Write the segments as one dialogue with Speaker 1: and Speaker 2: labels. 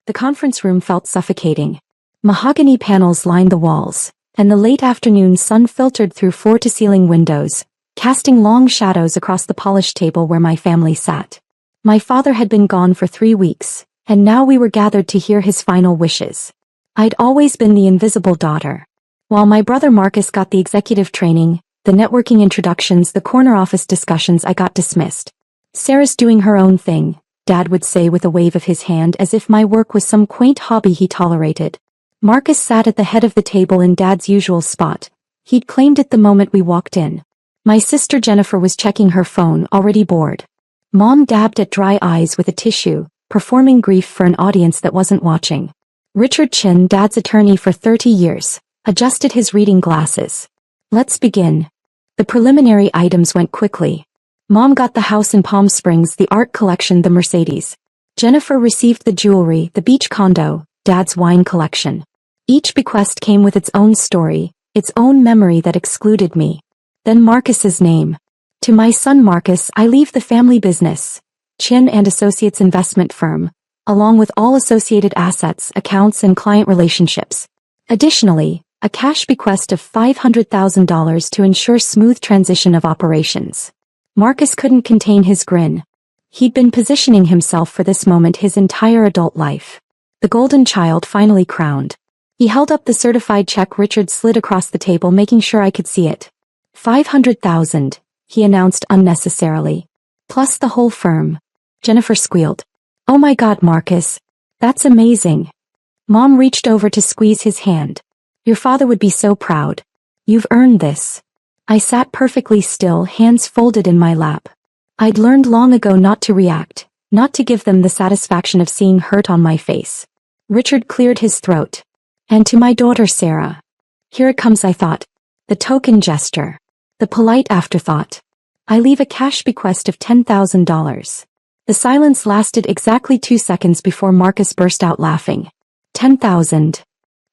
Speaker 1: The conference room felt suffocating. Mahogany panels lined the walls, and the late afternoon sun filtered through floor-to-ceiling windows, casting long shadows across the polished table where my family sat. My father had been gone for 3 weeks, and now we were gathered to hear his final wishes. I'd always been the invisible daughter. While my brother Marcus got the executive training, the networking introductions, the corner office discussions, I got dismissed. Sarah's doing her own thing, Dad would say with a wave of his hand as if my work was some quaint hobby he tolerated. Marcus sat at the head of the table in Dad's usual spot. He'd claimed it the moment we walked in. My sister Jennifer was checking her phone, already bored. Mom dabbed at dry eyes with a tissue, performing grief for an audience that wasn't watching. Richard Chin, Dad's attorney for 30 years, adjusted his reading glasses. Let's begin. The preliminary items went quickly. Mom got the house in Palm Springs, the art collection, the Mercedes. Jennifer received the jewelry, the beach condo, Dad's wine collection. Each bequest came with its own story, its own memory that excluded me. Then Marcus's name. To my son Marcus, I leave the family business, Chin and Associates investment firm, along with all associated assets, accounts, and client relationships. Additionally, a cash bequest of $500,000 to ensure smooth transition of operations. Marcus couldn't contain his grin. He'd been positioning himself for this moment his entire adult life. The golden child finally crowned. He held up the certified check Richard slid across the table, making sure I could see it. $500,000, he announced unnecessarily. Plus the whole firm. Jennifer squealed. Oh my God, Marcus. That's amazing. Mom reached over to squeeze his hand. Your father would be so proud. You've earned this. I sat perfectly still, hands folded in my lap. I'd learned long ago not to react, not to give them the satisfaction of seeing hurt on my face. Richard cleared his throat. And to my daughter Sarah. Here it comes, I thought. The token gesture. The polite afterthought. I leave a cash bequest of $10,000. The silence lasted exactly 2 seconds before Marcus burst out laughing. 10,000.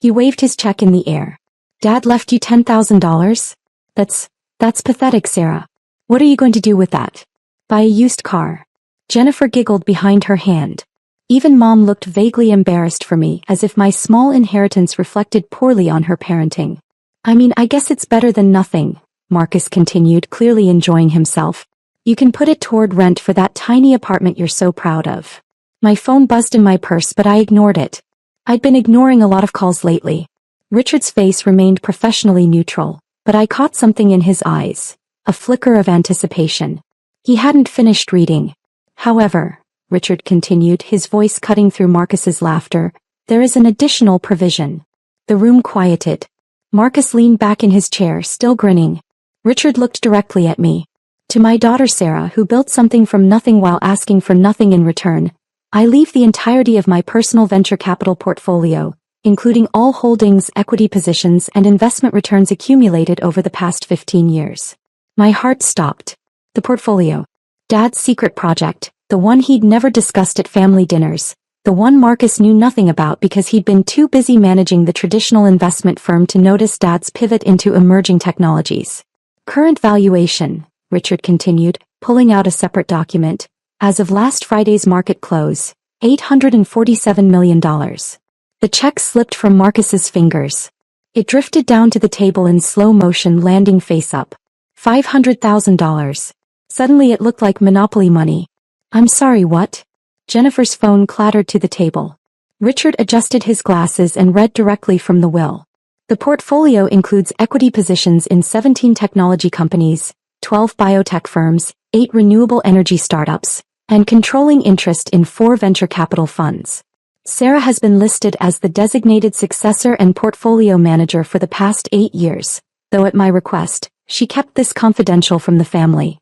Speaker 1: He waved his check in the air. Dad left you $10,000? That's pathetic, Sarah. What are you going to do with that? Buy a used car. Jennifer giggled behind her hand. Even Mom looked vaguely embarrassed for me, as if my small inheritance reflected poorly on her parenting. I mean, I guess it's better than nothing, Marcus continued, clearly enjoying himself. You can put it toward rent for that tiny apartment you're so proud of. My phone buzzed in my purse, but I ignored it. I'd been ignoring a lot of calls lately. Richard's face remained professionally neutral, but I caught something in his eyes, a flicker of anticipation. He hadn't finished reading. However, Richard continued, his voice cutting through Marcus's laughter, there is an additional provision. The room quieted. Marcus leaned back in his chair, still grinning. Richard looked directly at me. To my daughter Sarah, who built something from nothing while asking for nothing in return, I leave the entirety of my personal venture capital portfolio, including all holdings, equity positions, and investment returns accumulated over the past 15 years. My heart stopped. The portfolio. Dad's secret project, the one he'd never discussed at family dinners, the one Marcus knew nothing about because he'd been too busy managing the traditional investment firm to notice Dad's pivot into emerging technologies. Current valuation, Richard continued, pulling out a separate document, as of last Friday's market close, $847 million. The check slipped from Marcus's fingers. It drifted down to the table in slow motion, landing face up. $500,000. Suddenly it looked like Monopoly money. I'm sorry, what? Jennifer's phone clattered to the table. Richard adjusted his glasses and read directly from the will. The portfolio includes equity positions in 17 technology companies, 12 biotech firms, 8 renewable energy startups, and controlling interest in 4 venture capital funds. Sarah has been listed as the designated successor and portfolio manager for the past 8 years, though at my request, she kept this confidential from the family.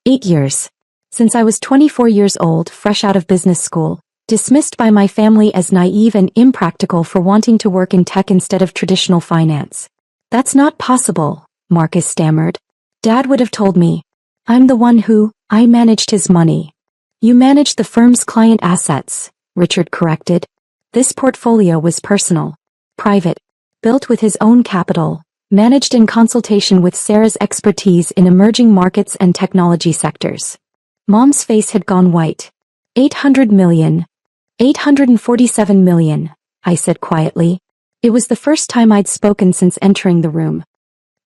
Speaker 1: 8 years. Since I was 24 years old, fresh out of business school, dismissed by my family as naive and impractical for wanting to work in tech instead of traditional finance. That's not possible, Marcus stammered. Dad would have told me. I'm the one who, I managed his money. You managed the firm's client assets, Richard corrected. This portfolio was personal, private, built with his own capital, managed in consultation with Sarah's expertise in emerging markets and technology sectors. Mom's face had gone white. 800 million. $847 million, I said quietly. It was the first time I'd spoken since entering the room.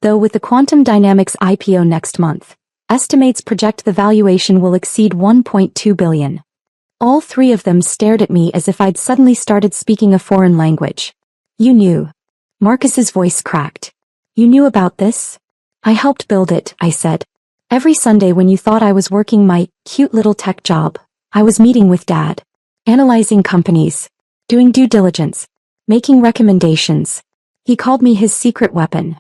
Speaker 1: Though with the Quantum Dynamics IPO next month, estimates project the valuation will exceed $1.2 billion. All three of them stared at me as if I'd suddenly started speaking a foreign language. You knew. Marcus's voice cracked. You knew about this? I helped build it, I said. Every Sunday when you thought I was working my cute little tech job, I was meeting with Dad, analyzing companies, doing due diligence, making recommendations. He called me his secret weapon.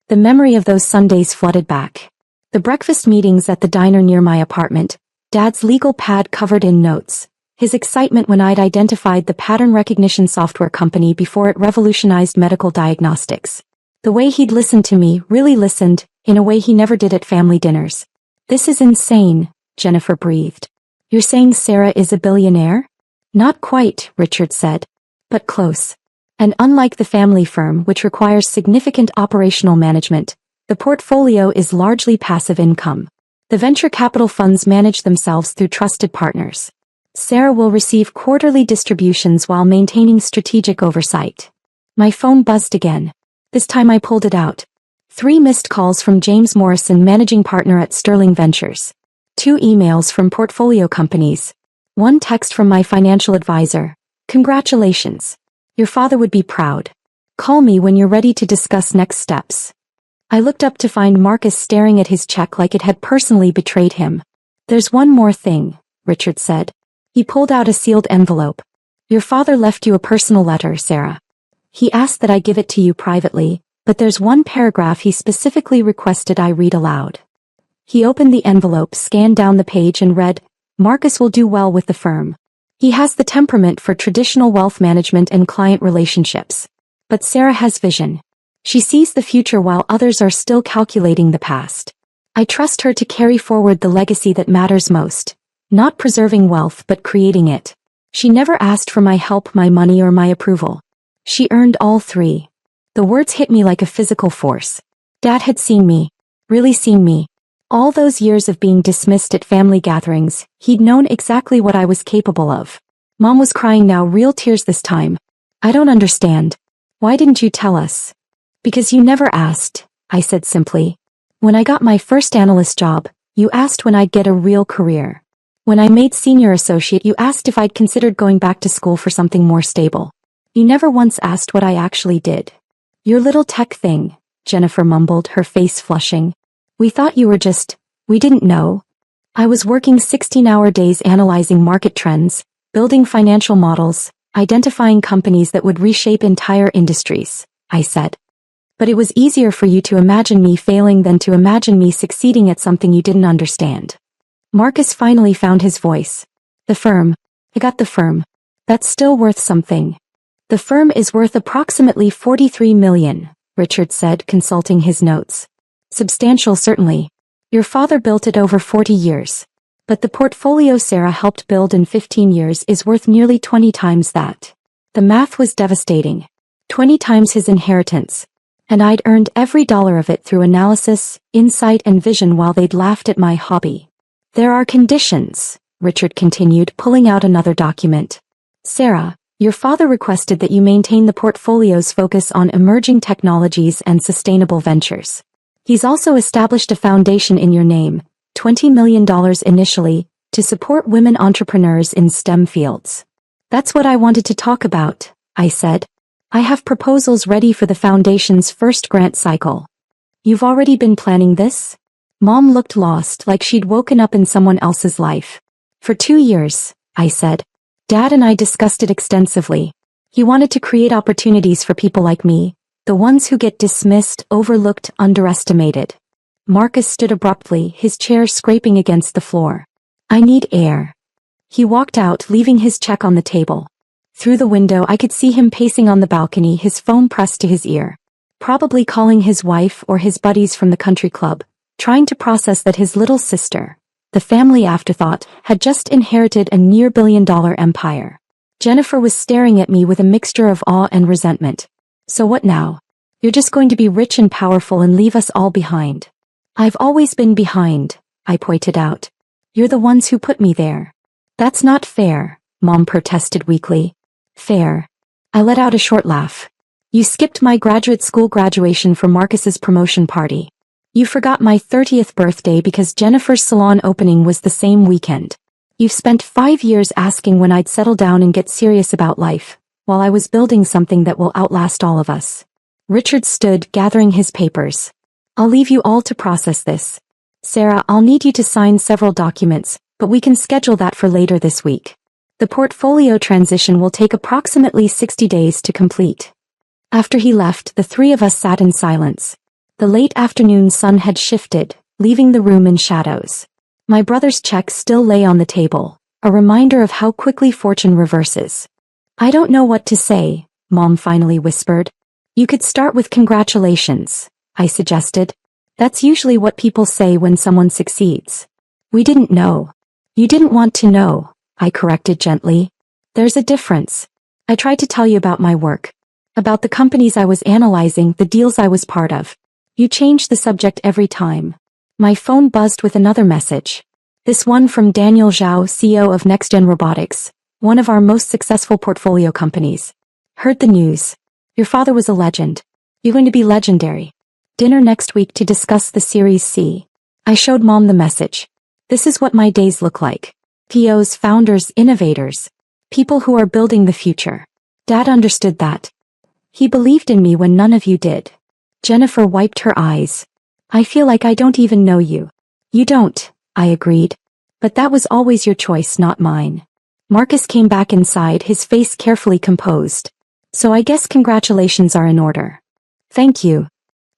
Speaker 1: The memory of those Sundays flooded back. The breakfast meetings at the diner near my apartment, Dad's legal pad covered in notes, his excitement when I'd identified the pattern recognition software company before it revolutionized medical diagnostics. The way he'd listened to me, really listened, in a way he never did at family dinners. This is insane, Jennifer breathed. You're saying Sarah is a billionaire? Not quite, Richard said. But close. And unlike the family firm, which requires significant operational management, the portfolio is largely passive income. The venture capital funds manage themselves through trusted partners. Sarah will receive quarterly distributions while maintaining strategic oversight. My phone buzzed again. This time I pulled it out. 3 missed calls from James Morrison, managing partner at Sterling Ventures. 2 emails from portfolio companies. 1 text from my financial advisor. Congratulations. Your father would be proud. Call me when you're ready to discuss next steps. I looked up to find Marcus staring at his check like it had personally betrayed him. There's one more thing, Richard said. He pulled out a sealed envelope. Your father left you a personal letter, Sarah. He asked that I give it to you privately, but there's one paragraph he specifically requested I read aloud. He opened the envelope, scanned down the page and read, Marcus will do well with the firm. He has the temperament for traditional wealth management and client relationships. But Sarah has vision. She sees the future while others are still calculating the past. I trust her to carry forward the legacy that matters most. Not preserving wealth but creating it. She never asked for my help, my money or my approval. She earned all 3. The words hit me like a physical force. Dad had seen me. Really seen me. All those years of being dismissed at family gatherings, he'd known exactly what I was capable of. Mom was crying now, real tears this time. I don't understand. Why didn't you tell us? Because you never asked, I said simply. When I got my first analyst job, you asked when I'd get a real career. When I made senior associate, you asked if I'd considered going back to school for something more stable. You never once asked what I actually did. Your little tech thing, Jennifer mumbled, her face flushing. We thought you were we didn't know. I was working 16-hour days analyzing market trends, building financial models, identifying companies that would reshape entire industries, I said. But it was easier for you to imagine me failing than to imagine me succeeding at something you didn't understand. Marcus finally found his voice. The firm. I got the firm. That's still worth something. The firm is worth approximately $43 million, Richard said, consulting his notes. Substantial, certainly. Your father built it over 40 years. But the portfolio Sarah helped build in 15 years is worth nearly 20 times that. The math was devastating. 20 times his inheritance. And I'd earned every dollar of it through analysis, insight and vision while they'd laughed at my hobby. There are conditions, Richard continued, pulling out another document. Sarah, your father requested that you maintain the portfolio's focus on emerging technologies and sustainable ventures. He's also established a foundation in your name, $20 million initially, to support women entrepreneurs in STEM fields. That's what I wanted to talk about, I said. I have proposals ready for the foundation's first grant cycle. You've already been planning this? Mom looked lost, like she'd woken up in someone else's life. For 2 years, I said. Dad and I discussed it extensively. He wanted to create opportunities for people like me, the ones who get dismissed, overlooked, underestimated. Marcus stood abruptly, his chair scraping against the floor. I need air. He walked out, leaving his check on the table. Through the window I could see him pacing on the balcony, his phone pressed to his ear. Probably calling his wife or his buddies from the country club, trying to process that his little sister, the family afterthought, had just inherited a near billion-dollar empire. Jennifer was staring at me with a mixture of awe and resentment. So what now? You're just going to be rich and powerful and leave us all behind. I've always been behind, I pointed out. You're the ones who put me there. That's not fair, Mom protested weakly. Fair. I let out a short laugh. You skipped my graduate school graduation for Marcus's promotion party. You forgot my 30th birthday because Jennifer's salon opening was the same weekend. You've spent 5 years asking when I'd settle down and get serious about life, while I was building something that will outlast all of us. Richard stood, gathering his papers. I'll leave you all to process this. Sarah, I'll need you to sign several documents, but we can schedule that for later this week. The portfolio transition will take approximately 60 days to complete. After he left, the three of us sat in silence. The late afternoon sun had shifted, leaving the room in shadows. My brother's check still lay on the table, a reminder of how quickly fortune reverses. I don't know what to say, Mom finally whispered. You could start with congratulations, I suggested. That's usually what people say when someone succeeds. We didn't know. You didn't want to know, I corrected gently. There's a difference. I tried to tell you about my work. About the companies I was analyzing, the deals I was part of. You changed the subject every time. My phone buzzed with another message. This one from Daniel Zhao, CEO of NextGen Robotics, one of our most successful portfolio companies. Heard the news. Your father was a legend. You're going to be legendary. Dinner next week to discuss the Series C. I showed Mom the message. This is what my days look like. POs, founders, innovators. People who are building the future. Dad understood that. He believed in me when none of you did. Jennifer wiped her eyes. I feel like I don't even know you. You don't, I agreed. But that was always your choice, not mine. Marcus came back inside, his face carefully composed. So I guess congratulations are in order. Thank you.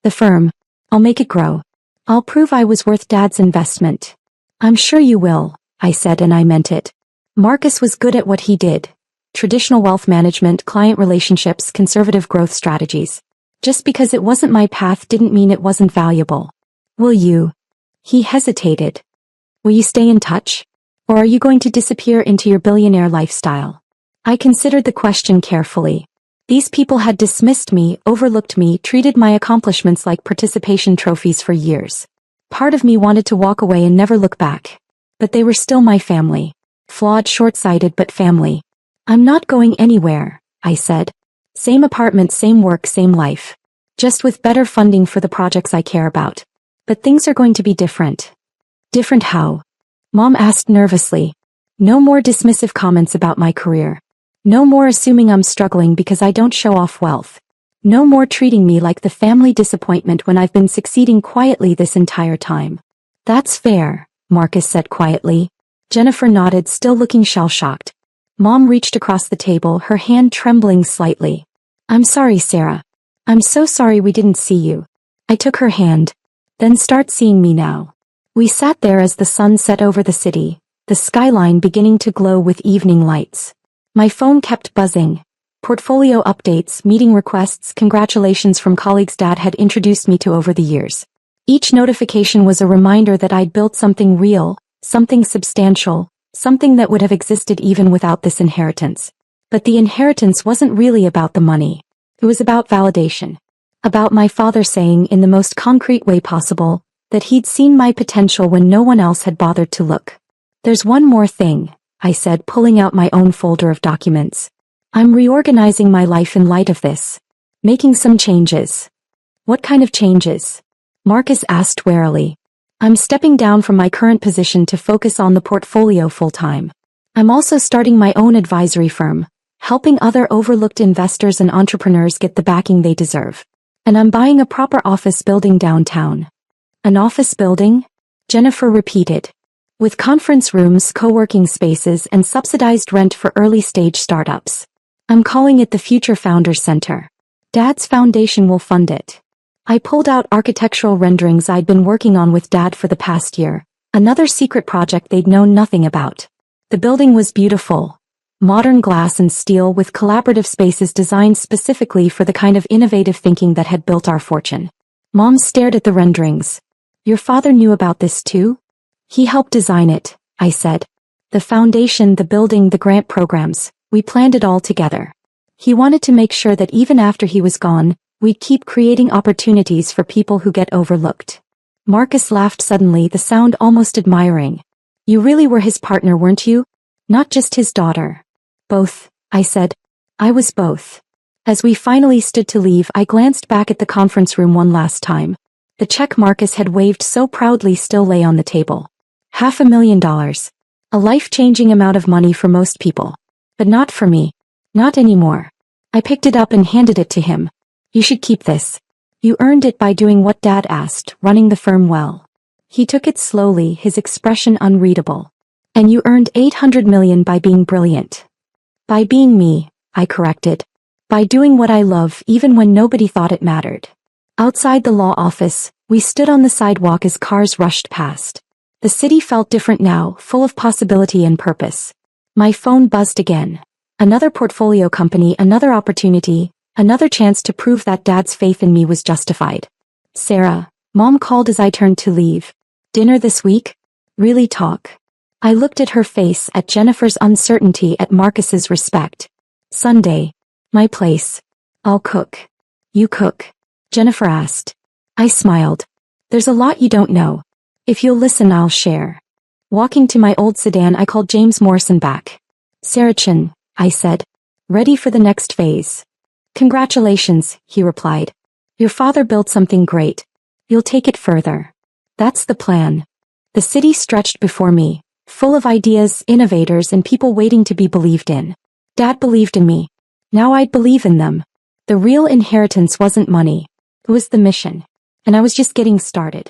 Speaker 1: The firm. I'll make it grow. I'll prove I was worth Dad's investment. I'm sure you will, I said, and I meant it. Marcus was good at what he did. Traditional wealth management, client relationships, conservative growth strategies. Just because it wasn't my path didn't mean it wasn't valuable. Will you? He hesitated. Will you stay in touch? Or are you going to disappear into your billionaire lifestyle? I considered the question carefully. These people had dismissed me, overlooked me, treated my accomplishments like participation trophies for years. Part of me wanted to walk away and never look back. But they were still my family. Flawed, short-sighted, but family. I'm not going anywhere, I said. Same apartment, same work, same life. Just with better funding for the projects I care about. But things are going to be different. Different how? Mom asked nervously. No more dismissive comments about my career. No more assuming I'm struggling because I don't show off wealth. No more treating me like the family disappointment when I've been succeeding quietly this entire time. That's fair, Marcus said quietly. Jennifer nodded, still looking shell-shocked. Mom reached across the table, her hand trembling slightly. I'm sorry, Sarah. I'm so sorry we didn't see you. I took her hand. Then start seeing me now. We sat there as the sun set over the city, the skyline beginning to glow with evening lights. My phone kept buzzing. Portfolio updates, meeting requests, congratulations from colleagues Dad had introduced me to over the years. Each notification was a reminder that I'd built something real, something substantial, something that would have existed even without this inheritance. But the inheritance wasn't really about the money. It was about validation. About my father saying in the most concrete way possible that he'd seen my potential when no one else had bothered to look. There's one more thing, I said, pulling out my own folder of documents. I'm reorganizing my life in light of this. Making some changes. What kind of changes? Marcus asked warily. I'm stepping down from my current position to focus on the portfolio full-time. I'm also starting my own advisory firm, helping other overlooked investors and entrepreneurs get the backing they deserve. And I'm buying a proper office building downtown. An office building? Jennifer repeated. With conference rooms, co-working spaces, and subsidized rent for early-stage startups. I'm calling it the Future Founders Center. Dad's foundation will fund it. I pulled out architectural renderings I'd been working on with Dad for the past year, another secret project they'd known nothing about. The building was beautiful. Modern glass and steel with collaborative spaces designed specifically for the kind of innovative thinking that had built our fortune. Mom stared at the renderings. Your father knew about this too? He helped design it, I said. The foundation, the building, the grant programs, we planned it all together. He wanted to make sure that even after he was gone, we'd keep creating opportunities for people who get overlooked. Marcus laughed suddenly, the sound almost admiring. You really were his partner, weren't you? Not just his daughter. Both, I said. I was both. As we finally stood to leave, I glanced back at the conference room one last time. The check Marcus had waved so proudly still lay on the table. $500,000. A life-changing amount of money for most people. But not for me. Not anymore. I picked it up and handed it to him. You should keep this. You earned it by doing what Dad asked, running the firm well. He took it slowly, his expression unreadable. And you earned $800 million by being brilliant. By being me, I corrected. By doing what I love even when nobody thought it mattered. Outside the law office, we stood on the sidewalk as cars rushed past. The city felt different now, full of possibility and purpose. My phone buzzed again. Another portfolio company, another opportunity, another chance to prove that Dad's faith in me was justified. Sarah, Mom called as I turned to leave. Dinner this week? Really talk. I looked at her face, at Jennifer's uncertainty, at Marcus's respect. Sunday. My place. I'll cook. You cook? Jennifer asked. I smiled. There's a lot you don't know. If you'll listen, I'll share. Walking to my old sedan, I called James Morrison back. Sarah Chin, I said. Ready for the next phase. Congratulations, he replied. Your father built something great. You'll take it further. That's the plan. The city stretched before me, full of ideas, innovators, and people waiting to be believed in. Dad believed in me. Now I'd believe in them. The real inheritance wasn't money. It was the mission. And I was just getting started.